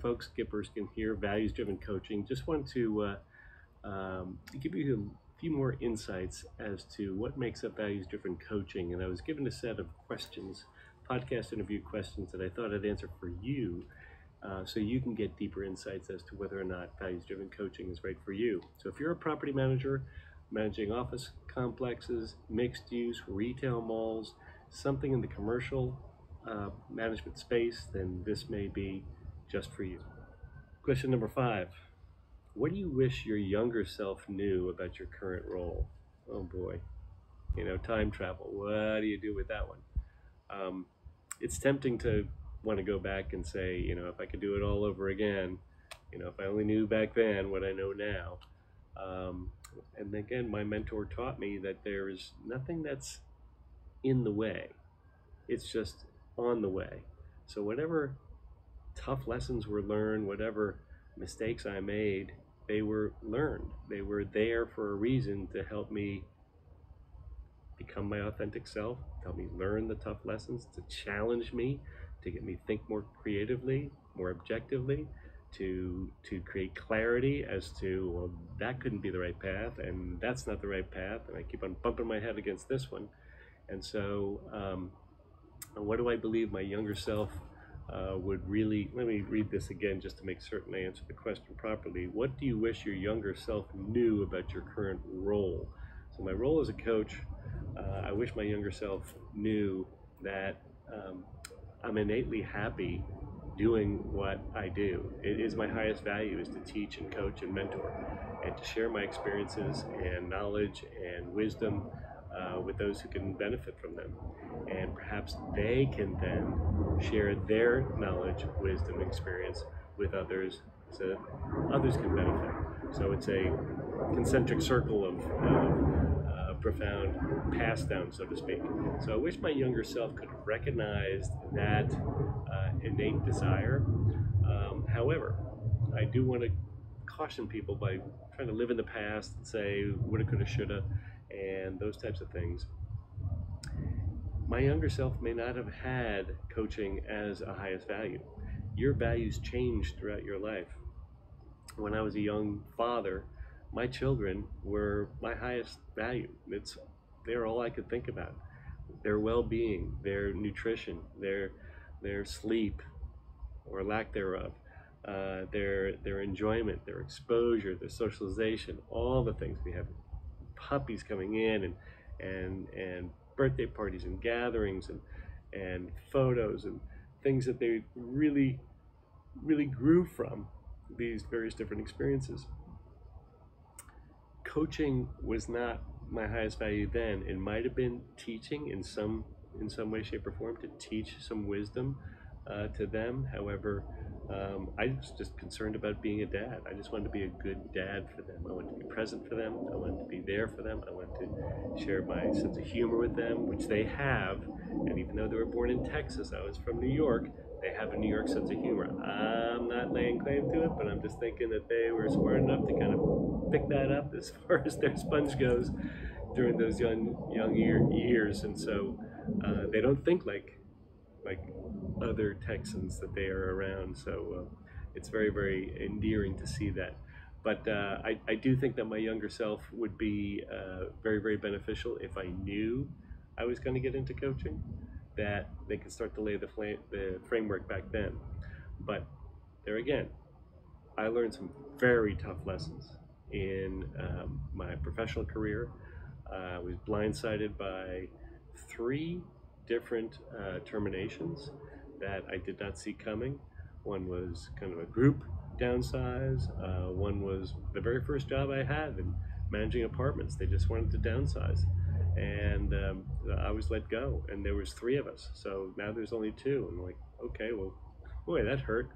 folks, Gip Erskine here, Values-Driven Coaching. Just wanted to give you a few more insights as to what makes up values-driven coaching. And I was given a set of questions, podcast interview questions that I thought I'd answer for you so you can get deeper insights as to whether or not values-driven coaching is right for you. So if you're a property manager, managing office complexes, mixed use, retail malls, something in the commercial management space, then this may be just for you. Question number 5. What do you wish your younger self knew about your current role? Oh boy, time travel. What do you do with that one? It's tempting to want to go back and say, if I could do it all over again, if I only knew back then what I know now. And again, my mentor taught me that there is nothing that's in the way. It's just on the way. So whatever tough lessons were learned, whatever mistakes I made, they were learned. They were there for a reason to help me become my authentic self, help me learn the tough lessons, to challenge me, to get me think more creatively, more objectively, to create clarity as to, well, that couldn't be the right path, and that's not the right path, and I keep on bumping my head against this one. And so what do I believe my younger self would really, let me read this again just to make certain I answer the question properly. What do you wish your younger self knew about your current role? So my role as a coach, I wish my younger self knew that I'm innately happy doing what I do. It is my highest value, is to teach and coach and mentor, and to share my experiences and knowledge and wisdom with those who can benefit from them. And perhaps they can then share their knowledge, wisdom, experience with others so that others can benefit. So it's a concentric circle of profound pass down, so to speak. So I wish my younger self could recognize that innate desire. However, I do want to caution people by trying to live in the past and say woulda, coulda, shoulda, and those types of things. My younger self may not have had coaching as a highest value. Your values change throughout your life. When I was a young father, my children were my highest value. They're all I could think about. Their well-being, their nutrition, their sleep or lack thereof, their enjoyment, their exposure, their socialization, all the things we have. Puppies coming in and birthday parties and gatherings and photos and things that they really grew from these various different experiences. Coaching was not my highest value then. It might have been teaching in some way, shape, or form, to teach some wisdom to them. However, I was just concerned about being a dad. I just wanted to be a good dad for them. I wanted to be present for them. I wanted to be there for them. I wanted to share my sense of humor with them, which they have. And even though they were born in Texas, I was from New York, they have a New York sense of humor. I'm not laying claim to it, but I'm just thinking that they were smart enough to kind of pick that up as far as their sponge goes during those young years. And so they don't think like other Texans that they are around. So it's very, very endearing to see that. But I do think that my younger self would be very, very beneficial if I knew I was going to get into coaching, that they could start to lay the framework back then. But there again, I learned some very tough lessons in my professional career. I was blindsided by 3 different terminations that I did not see coming. One was kind of a group downsize. One was the very first job I had in managing apartments. They just wanted to downsize, and I was let go, and there was 3 of us. So now there's only 2. I'm like, okay, well, boy, that hurt.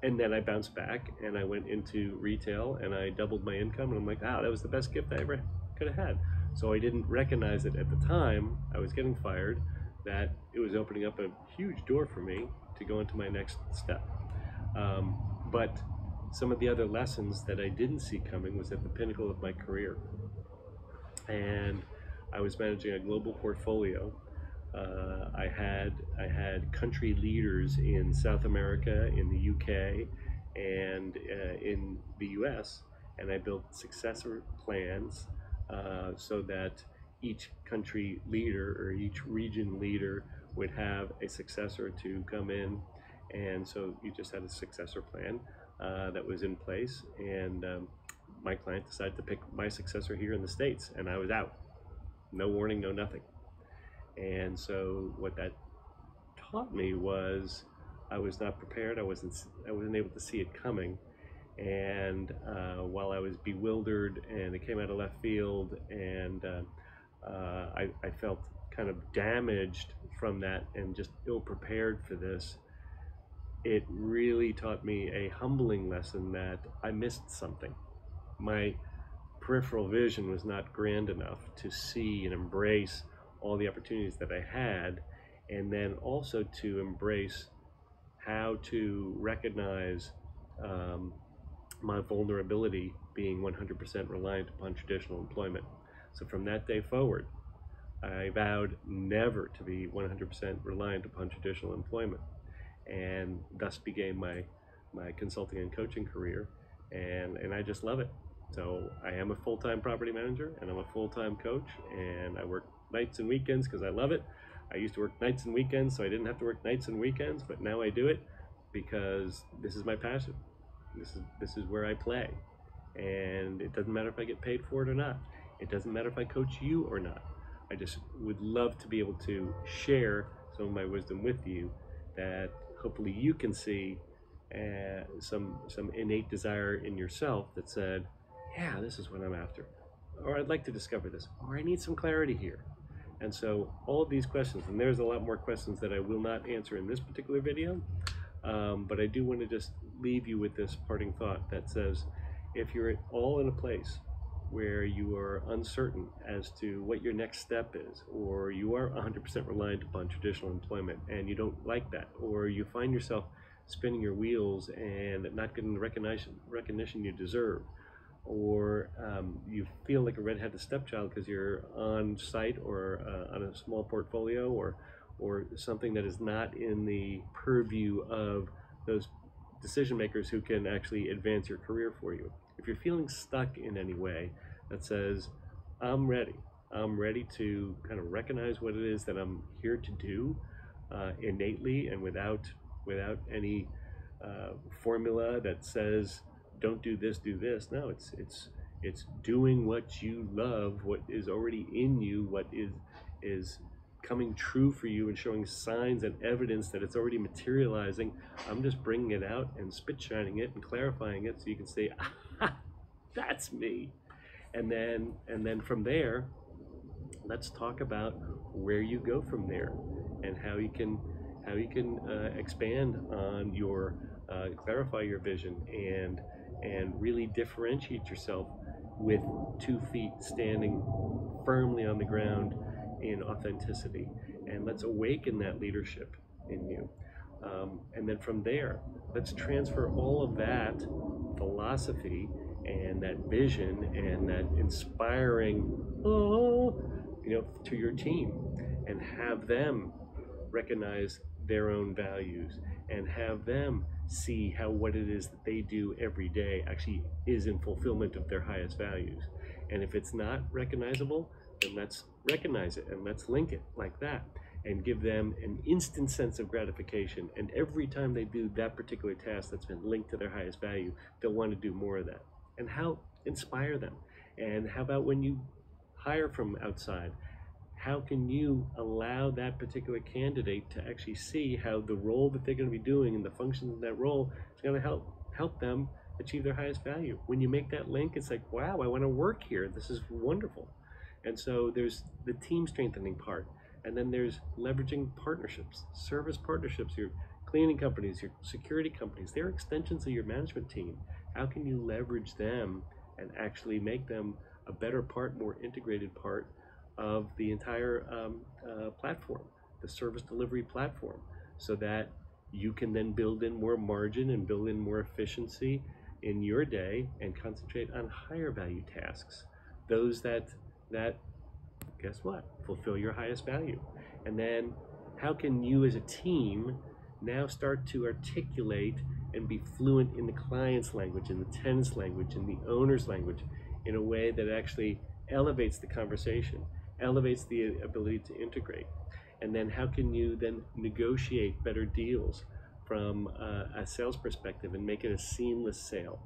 And then I bounced back and I went into retail and I doubled my income, and I'm like, wow, that was the best gift I ever could have had. So I didn't recognize it at the time I was getting fired, that it was opening up a huge door for me to go into my next step. But some of the other lessons that I didn't see coming was at the pinnacle of my career. And I was managing a global portfolio I had country leaders in South America, in the UK, and in the US, and I built successor plans so that each country leader or each region leader would have a successor to come in, and so you just had a successor plan that was in place, and my client decided to pick my successor here in the States, and I was out. No warning, no nothing. And so what that taught me was I was not prepared. I wasn't able to see it coming. And while I was bewildered and it came out of left field, and I felt kind of damaged from that and just ill-prepared for this, it really taught me a humbling lesson that I missed something. My peripheral vision was not grand enough to see and embrace all the opportunities that I had, and then also to embrace how to recognize my vulnerability being 100% reliant upon traditional employment. So from that day forward, I vowed never to be 100% reliant upon traditional employment, and thus began my consulting and coaching career, and I just love it. So I am a full-time property manager, and I'm a full-time coach, and I work nights and weekends because I love it. I used to work nights and weekends, so I didn't have to work nights and weekends, but now I do it because this is my passion. This is where I play, and it doesn't matter if I get paid for it or not. It doesn't matter if I coach you or not. I just would love to be able to share some of my wisdom with you that hopefully you can see some innate desire in yourself that said, yeah, this is what I'm after, or I'd like to discover this, or I need some clarity here. And so all of these questions, and there's a lot more questions that I will not answer in this particular video, but I do want to just leave you with this parting thought that says, if you're all in a place where you are uncertain as to what your next step is, or you are 100% reliant upon traditional employment and you don't like that, or you find yourself spinning your wheels and not getting the recognition you deserve, or you feel like a red-headed stepchild because you're on site or on a small portfolio, or something that is not in the purview of those decision makers who can actually advance your career for you. If you're feeling stuck in any way that says, I'm ready to kind of recognize what it is that I'm here to do innately and without any formula that says, don't do this, do this. No, it's doing what you love, what is already in you, what is coming true for you and showing signs and evidence that it's already materializing. I'm just bringing it out and spit shining it and clarifying it so you can say, ah, that's me. And then from there, let's talk about where you go from there and how you can expand on your clarify your vision and really differentiate yourself with 2 feet standing firmly on the ground in authenticity. And let's awaken that leadership in you. And then from there, let's transfer all of that philosophy and that vision and that inspiring, to your team, and have them recognize their own values and have them see how what it is that they do every day actually is in fulfillment of their highest values. And if it's not recognizable, then let's recognize it and let's link it like that and give them an instant sense of gratification. And every time they do that particular task that's been linked to their highest value, they'll want to do more of that. And how inspire them? And how about when you hire from outside, how can you allow that particular candidate to actually see how the role that they're going to be doing and the functions of that role is going to help them achieve their highest value? When you make that link, it's like, wow, I want to work here. This is wonderful. And so there's the team strengthening part. And then there's leveraging partnerships, service partnerships, your cleaning companies, your security companies. They're extensions of your management team. How can you leverage them and actually make them a better part, more integrated part of the entire platform, the service delivery platform, so that you can then build in more margin and build in more efficiency in your day and concentrate on higher value tasks, those that guess what, fulfill your highest value. And then how can you as a team now start to articulate and be fluent in the client's language, in the tenant's language, in the owner's language, in a way that actually elevates the conversation, elevates the ability to integrate. And then how can you then negotiate better deals from a sales perspective and make it a seamless sale?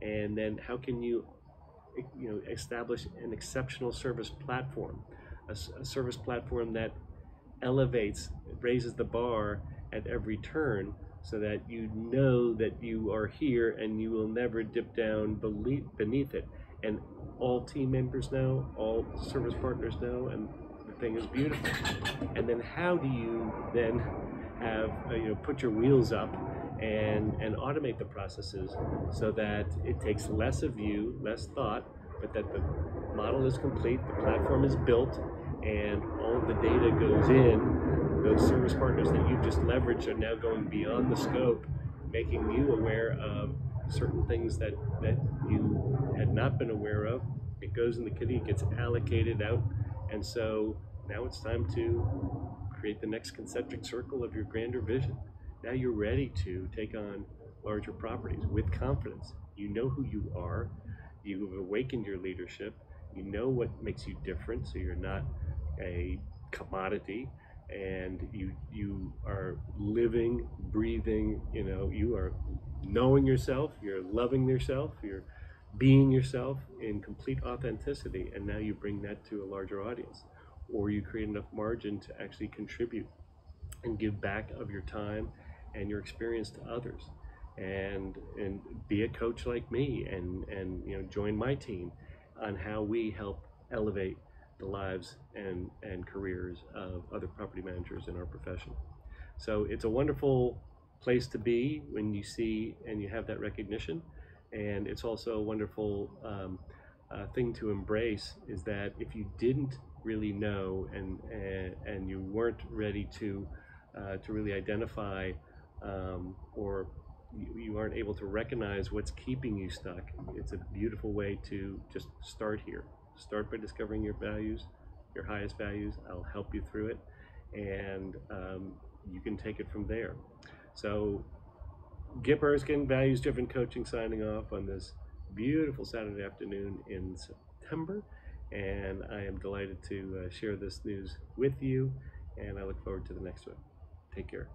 And then how can you establish an exceptional service platform, a service platform that elevates, raises the bar at every turn, so that you know that you are here and you will never dip down beneath it. And all team members know, all service partners know, and the thing is beautiful. And then how do you then have, put your wheels up and automate the processes so that it takes less of you, less thought, but that the model is complete, the platform is built, and all of the data goes in. Those service partners that you've just leveraged are now going beyond the scope, making you aware of certain things that you had not been aware of. It goes in the kitty, it gets allocated out, and so now it's time to create the next concentric circle of your grander vision. Now you're ready to take on larger properties with confidence. You know who you are, you've awakened your leadership, you know what makes you different, so you're not a commodity, and you are living, breathing, you are knowing yourself, you're loving yourself, you're being yourself in complete authenticity, and now you bring that to a larger audience, or you create enough margin to actually contribute and give back of your time and your experience to others, and be a coach like me, and join my team on how we help elevate the lives and careers of other property managers in our profession. So it's a wonderful place to be when you see and you have that recognition, and it's also a wonderful thing to embrace, is that if you didn't really know and you weren't ready to really identify or you aren't able to recognize what's keeping you stuck, it's a beautiful way to just start here. Start by discovering your values, your highest values. I'll help you through it, and you can take it from there. So, Gip Erskine, Values Driven Coaching, signing off on this beautiful Saturday afternoon in September, and I am delighted to share this news with you, and I look forward to the next one. Take care.